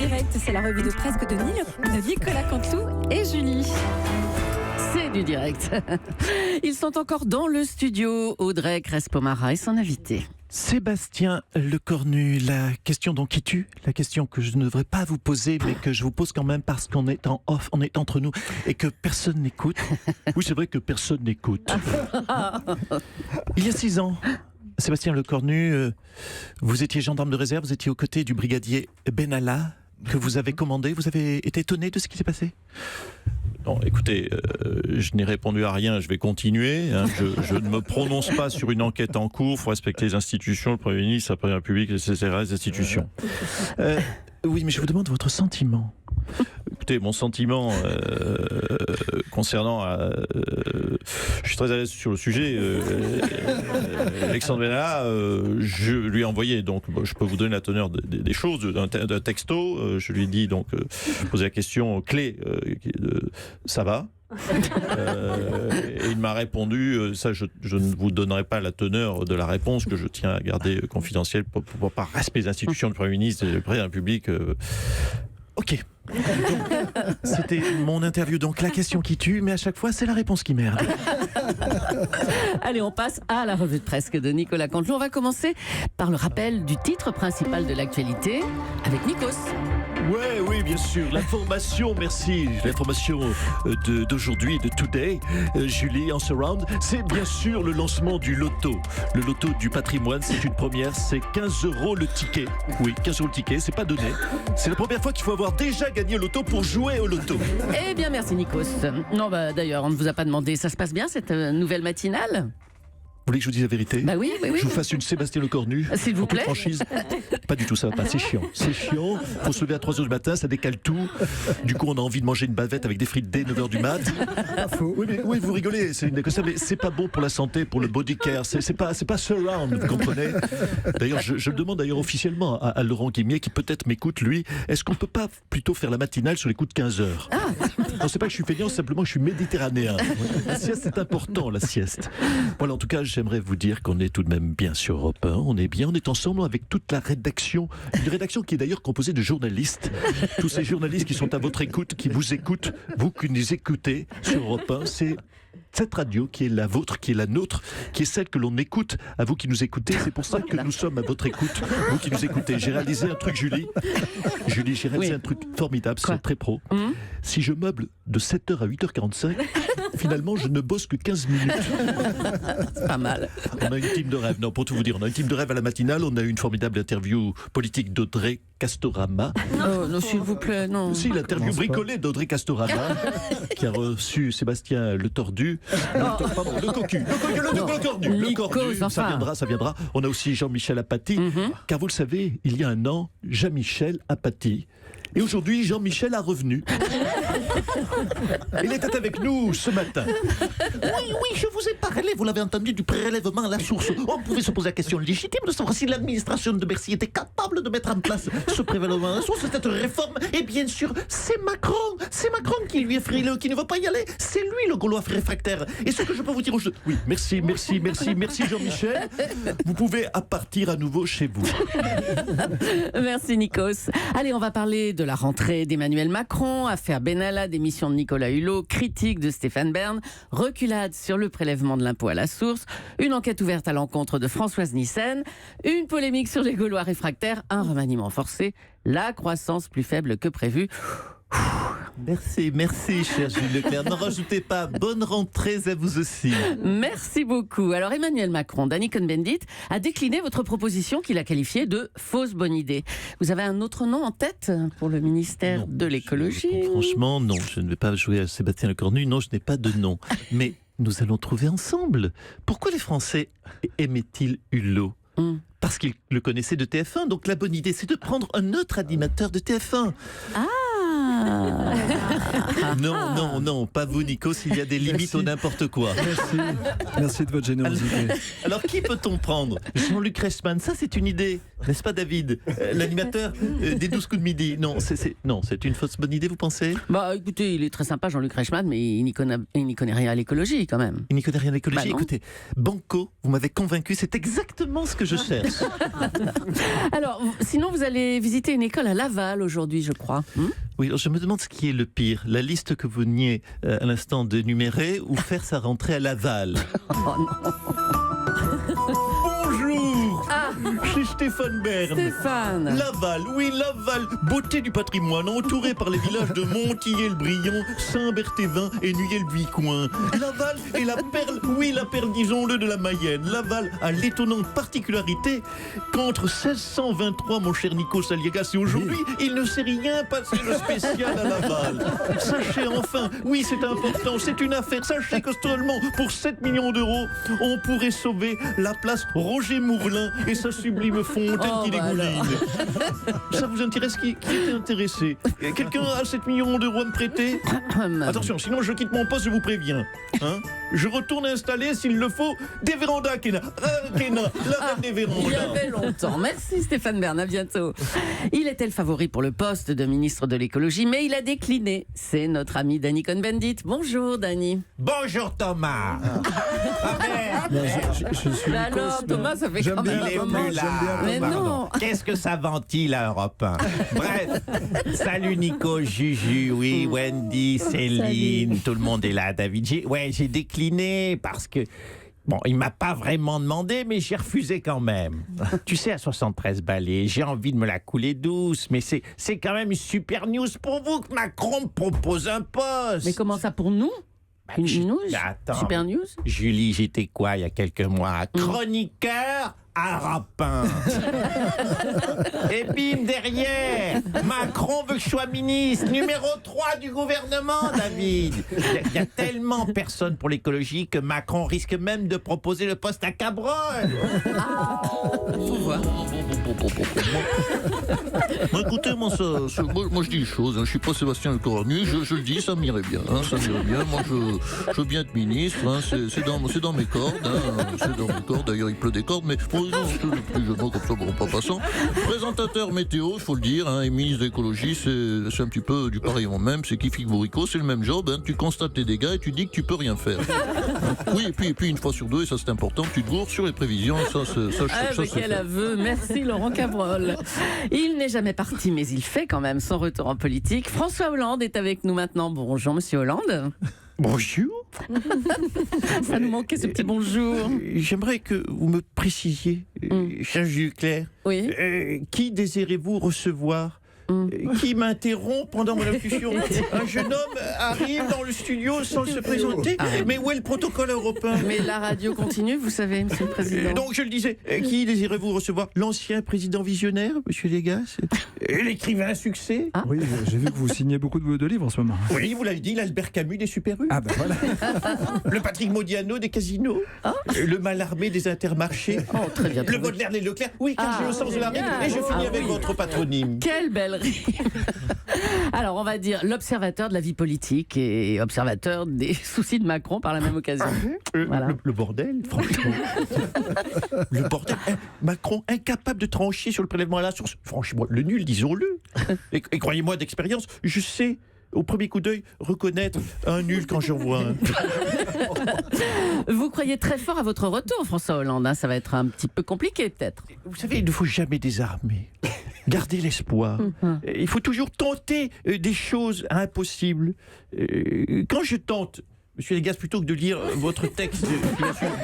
Direct, c'est la revue de presque de Nicolas Canteloup et Julie. C'est du direct. Ils sont encore dans le studio, Audrey Crespo-Mara et son invité. Sébastien Lecornu, la question donc qui tue, la question que je ne devrais pas vous poser, mais que je vous pose quand même parce qu'on est en off, on est entre nous et que personne n'écoute. Oui, c'est vrai que personne n'écoute. Il y a 6 ans, Sébastien Lecornu, vous étiez gendarme de réserve, vous étiez aux côtés du brigadier Benalla que vous avez commandé. Vous avez été étonné de ce qui s'est passé ? Non, écoutez, je n'ai répondu à rien, je vais continuer. Je ne me prononce pas sur une enquête en cours, il faut respecter les institutions, le Premier ministre, la Première République, etc., les institutions. Oui, mais je vous demande votre sentiment. Écoutez, mon sentiment concernant... je suis très à l'aise sur le sujet. Alexandre Benalla, je lui ai envoyé, donc je peux vous donner la teneur des choses, d'un texto. Je lui ai dit, donc, poser la question clé, ça va ? Et il m'a répondu, ça je ne vous donnerai pas la teneur de la réponse que je tiens à garder confidentielle pour par respect des institutions du Premier ministre et du Président de la République. Ok. C'était mon interview, donc la question qui tue, mais à chaque fois c'est la réponse qui merde. Allez, on passe à la revue de presse de Nicolas Canteloup. On va commencer par le rappel du titre principal de l'actualité avec Nikos. Ouais, oui, bien sûr. L'information, merci. L'information d'aujourd'hui, de Today, Julie, en surround, c'est bien sûr le lancement du loto. Le loto du patrimoine, c'est une première, c'est 15 € le ticket. Oui, 15 € le ticket, c'est pas donné. C'est la première fois qu'il faut avoir déjà gagné au loto pour jouer au loto. Eh bien, merci Nikos. Non, d'ailleurs, on ne vous a pas demandé, ça se passe bien cette nouvelle matinale ? Vous voulez que je vous dise la vérité ? Bah oui. Je vous fasse une Sébastien Lecornu. S'il vous plaît. Franchise. Pas du tout, ça va pas. C'est chiant. C'est chiant. Faut se lever à 3h du matin, ça décale tout. Du coup, on a envie de manger une bavette avec des frites dès 9h du mat. Pas faux. Oui, vous rigolez, c'est une ça, mais c'est pas bon pour la santé, pour le body care. C'est pas surround, vous comprenez ? D'ailleurs, je le demande d'ailleurs officiellement à Laurent Guimier, qui peut-être m'écoute, lui. Est-ce qu'on peut pas plutôt faire la matinale sur les coups de 15h ? Non, c'est pas que je suis feignant, simplement que je suis méditerranéen. La sieste, c'est important, la sieste. Voilà, en tout cas, j'aimerais vous dire qu'on est tout de même bien sur Europe 1. On est bien, on est ensemble avec toute la rédaction. Une rédaction qui est d'ailleurs composée de journalistes. Tous ces journalistes qui sont à votre écoute, qui vous écoutent, vous qui nous écoutez sur Europe 1. C'est cette radio qui est la vôtre, qui est la nôtre, qui est celle que l'on écoute, à vous qui nous écoutez. C'est pour ça que nous sommes à votre écoute, vous qui nous écoutez. J'ai réalisé un truc, Julie, j'ai réalisé un truc formidable, c'est très pro. Si je meuble de 7h à 8h45, finalement, je ne bosse que 15 minutes. C'est pas mal. On a une team de rêve. Non, pour tout vous dire, on a une team de rêve à la matinale. On a eu une formidable interview politique d'Audrey Castorama. Oh, non, s'il vous plaît, non. Si, l'interview bricolée d'Audrey Castorama, qui a reçu Sébastien Le Tordu. Le cocu. Le cornu. Ça viendra. On a aussi Jean-Michel Apathy. Car vous le savez, il y a un an, Jean-Michel Apathy. Et aujourd'hui, Jean-Michel a revenu. Il était avec nous ce matin. Oui, je vous ai parlé, vous l'avez entendu, du prélèvement à la source. On pouvait se poser la question légitime de savoir si l'administration de Bercy était capable de mettre en place ce prélèvement à la source, cette réforme. Et bien sûr, c'est Macron qui lui est frileux, qui ne veut pas y aller. C'est lui le Gaulois réfractaire. Et ce que je peux vous dire aujourd'hui... Oui, merci Jean-Michel. Vous pouvez partir à nouveau chez vous. Merci Nikos. Allez, on va parler de la rentrée d'Emmanuel Macron, affaire Benalla, démission de Nicolas Hulot, critique de Stéphane Bern, reculade sur le prélèvement de l'impôt à la source, une enquête ouverte à l'encontre de Françoise Nyssen, une polémique sur les Gaulois réfractaires, un remaniement forcé, la croissance plus faible que prévu. Merci, cher Gilles Leclerc. N'en rajoutez pas. Bonne rentrée à vous aussi. Merci beaucoup. Alors, Emmanuel Macron, Danny Cohn-Bendit, a décliné votre proposition qu'il a qualifiée de fausse bonne idée. Vous avez un autre nom en tête pour le ministère de l'écologie ? Franchement, non. Je ne vais pas jouer à Sébastien Lecornu. Non, je n'ai pas de nom. Mais nous allons trouver ensemble. Pourquoi les Français aimaient-ils Hulot ? Parce qu'ils le connaissaient de TF1. Donc, la bonne idée, c'est de prendre un autre animateur de TF1. Ah. Non, pas vous, Nikos, il y a des limites au n'importe quoi. Merci de votre générosité. Alors, qui peut-on prendre? Jean-Luc Reichmann, ça c'est une idée, n'est-ce pas, David? L'animateur des 12 coups de midi. Non, c'est une fausse bonne idée, vous pensez? Bah écoutez, il est très sympa, Jean-Luc Reichmann, mais il n'y connaît rien à l'écologie quand même. Il n'y connaît rien à l'écologie. Bah non. Écoutez, Banco, vous m'avez convaincu, c'est exactement ce que je cherche. Alors, sinon, vous allez visiter une école à Laval aujourd'hui, je crois. Oui, alors je me demande ce qui est le pire, la liste que vous veniez à l'instant d'énumérer ou faire sa rentrée à Laval. Oh non. Bonjour, chez Stéphane Bern. Stéphane. Laval, oui, Laval, beauté du patrimoine, entourée par les villages de Montillet-le-Brillant, Saint-Berthevin et Nuyel-Buicoin. Laval est la perle, oui, la perle, disons-le, de la Mayenne. Laval a l'étonnante particularité qu'entre 1623, mon cher Nico Saliegas, et aujourd'hui, il ne s'est rien passé de spécial à Laval. Sachez enfin, oui, c'est important, c'est une affaire, sachez que seulement pour 7 millions d'euros, on pourrait sauver la place Roger Mourlin et sa sublime fontaine qui dégouline. Ça vous intéresse? Qui était intéressé? Quelqu'un a 7 millions d'euros à me prêter? Attention, sinon je quitte mon poste, je vous préviens. Hein, je retourne installer, s'il le faut, des vérandas, Kéna. Kéna, la reine des vérandas. Il y avait longtemps. Merci Stéphane Bern, à bientôt. Il était le favori pour le poste de ministre de l'écologie, mais il a décliné. C'est notre ami Danny Cohn-Bendit. Bonjour Danny. Bonjour Thomas. Je suis Mais alors Nikos, mais Thomas, ça fait j'aime quand bien même Il est un moment. plus là. Mais Pardon. non. Qu'est-ce que ça ventile à Europe 1? Bref, salut Nico, Juju, oui, Wendy, Céline, tout le monde est là, David. J'ai décliné parce que... Bon, il m'a pas vraiment demandé, mais j'ai refusé quand même. Tu sais, à 73 balais, j'ai envie de me la couler douce, mais c'est quand même une super news pour vous que Macron me propose un poste. Mais comment ça pour nous? Une news? Attends. Super news? Julie, j'étais quoi il y a quelques mois? Chroniqueur à Rapin. Et bim, derrière, Macron veut que je sois ministre, numéro 3 du gouvernement, David. Il y a tellement personne pour l'écologie que Macron risque même de proposer le poste à Cabrol. Faut voir. Moi, écoutez, moi je dis les choses, hein. Je suis pas Sébastien Lecornu, je le dis, ça m'irait bien, hein, ça m'irait bien. Moi je veux bien être ministre, hein, c'est dans mes cordes, hein, c'est dans mes cordes, d'ailleurs il pleut des cordes, mais bon, non, c'est le plus jeune, comme ça, bon, pas passant. Présentateur météo, il faut le dire, hein, et ministre de l'écologie, c'est un petit peu du pareil en même, c'est Kifik Bourrico, c'est le même job, hein, tu constates les dégâts et tu dis que tu peux rien faire. Oui, et puis une fois sur deux, et ça c'est important, tu te gourres sur les prévisions, ça Quel aveu, merci Laurent Cabrol. Il n'est jamais parti, mais il fait quand même son retour en politique. François Hollande est avec nous maintenant. Bonjour Monsieur Hollande. Bonjour. Ça nous manquait ce petit bonjour. J'aimerais que vous me précisiez, cher Jules Claire, Oui. qui désirez-vous recevoir? Qui m'interrompt pendant mon allocution? Un jeune homme arrive dans le studio sans se présenter. Mais où est le protocole européen? Mais la radio continue, vous savez, Monsieur le Président. Donc je le disais, qui désirez-vous recevoir? L'ancien président visionnaire, Monsieur Légas? L'écrivain à succès? Oui, j'ai vu que vous signez beaucoup de livres en ce moment. Oui, vous l'avez dit, l'Albert Camus des Super U. Ah ben voilà. Le Patrick Modiano des casinos. Le Mallarmé des Intermarchés. Oh, très bien. Le Baudelaire des Leclerc. Oui, car j'ai le sens de la rime. Et je finis avec votre patronyme. Quelle belle rime. Alors, on va dire l'observateur de la vie politique et observateur des soucis de Macron par la même occasion. Voilà. Le bordel, franchement. Le bordel. Macron incapable de trancher sur le prélèvement à la source. Franchement, le nul, disons-le. Et croyez-moi d'expérience, je sais au premier coup d'œil reconnaître un nul quand j'en vois un. Vous croyez très fort à votre retour, François Hollande, hein. Ça va être un petit peu compliqué, peut-être. Vous savez, il ne faut jamais désarmer. Gardez l'espoir. Il faut toujours tenter des choses impossibles. Quand je tente, Monsieur Légas, plutôt que de lire votre texte,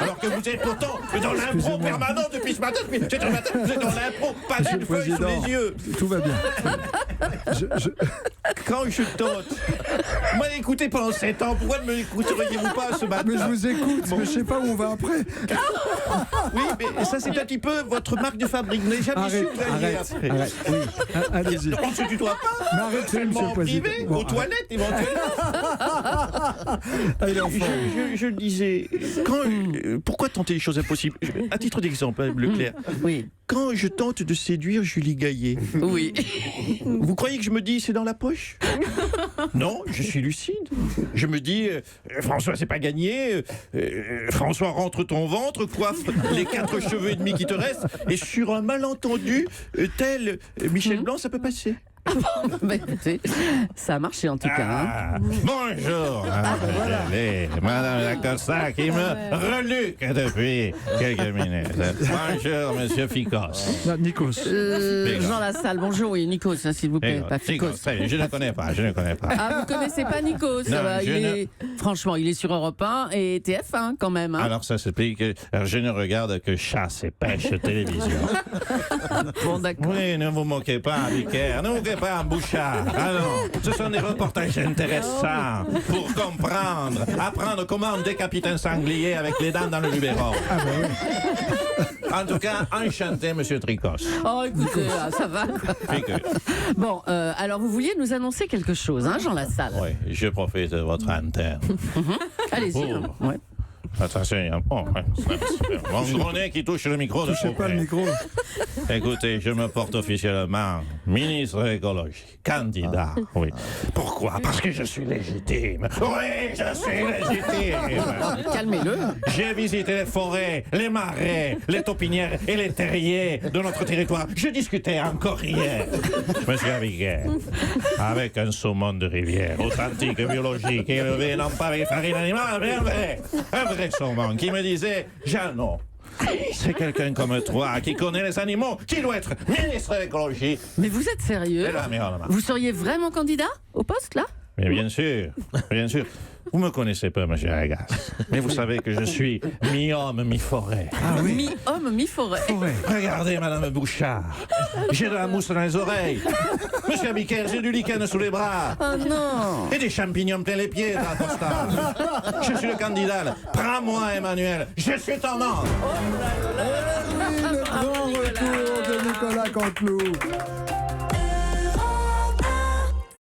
alors que vous êtes pourtant dans l'impro permanent depuis ce matin, vous êtes dans l'impro, pas une feuille sous les yeux. Tout va bien. Quand je tente, moi écoutez pendant 7 ans, pourquoi ne m'écouteriez-vous pas ce matin? Mais je vous écoute, mais je sais pas où on va après. Oui, mais ça c'est un petit peu votre marque de fabrique. Vous n'avez jamais su que vous alliez après. Arrête. Oui. Allez-y. On ne se tutoie pas. Mais arrêtez, Seulement Monsieur le en Président. privé, Bon, aux toilettes éventuellement. Allez, enfant. Je le disais, pourquoi tenter les choses impossibles? À titre d'exemple, hein, Leclerc, Oui. quand je tente de séduire Julie Gaillet, Oui. vous croyez que je me dis c'est dans la poche? Non, je suis lucide. Je me dis, François, c'est pas gagné. François, rentre ton ventre, coiffe les 4 cheveux et demi qui te restent, et sur un malentendu tel Michel Blanc, ça peut passer. Bah, écoutez, ça a marché en tout cas. Hein. Ah, bonjour, Madame Lacosta qui me reluque depuis quelques minutes. Bonjour, Monsieur Ficos. Non, Nikos. Jean Lassalle, bonjour, oui, Nikos, hein, s'il vous plaît, pas Ficos. Je ne connais pas, Ah, vous connaissez pas Nikos? Non, Franchement, il est sur Europe 1 et TF1 quand même. Hein. Alors ça s'explique que je ne regarde que chasse et pêche télévision. Bon, d'accord. Oui, ne vous moquez pas, Vicaire, ne vous moquez pas, Bouchard. Ah non, ce sont des reportages intéressants pour comprendre, apprendre comment on décapite un sanglier avec les dents dans le biberon. En tout cas, enchanté, Monsieur Tricos. Oh, écoutez, ça va quoi. Bon, alors vous vouliez nous annoncer quelque chose, hein, Jean Lassalle? Oui, je profite de votre antenne. Allez-y. Oh. Hein. Ouais. Attention, il y a mon gros nez qui touche le micro. Je sais pas le micro. Écoutez, je me porte officiellement ministre écologie, candidat. Oui. Pourquoi? Parce que je suis légitime. Oui, je suis légitime. Calmez-le. J'ai visité les forêts, les marais, les taupinières et les terriers de notre territoire. Je discutais encore hier, Monsieur Aviguet, avec un saumon de rivière, authentique, biologique, élevé non pas avec farine animale, mais un vrai saumon qui me disait « Jeannot, c'est quelqu'un comme toi qui connaît les animaux, qui doit être ministre de l'écologie. » Mais vous êtes sérieux? Et là, merde, Vous seriez vraiment candidat au poste, là? mais bien sûr, bien sûr. Vous me connaissez pas, monsieur Agas, mais vous savez que je suis mi-homme, mi-forêt. Ah oui. Mi-homme, mi-forêt. Regardez, Madame Bouchard, j'ai de la mousse dans les oreilles. Monsieur Biquer, j'ai du lichen sous les bras. Oh non. Et des champignons plein les pieds dans la tostada. Je suis le candidat. là. Prends-moi, Emmanuel. Je suis ton homme. Le grand retour de Nicolas Canteloup.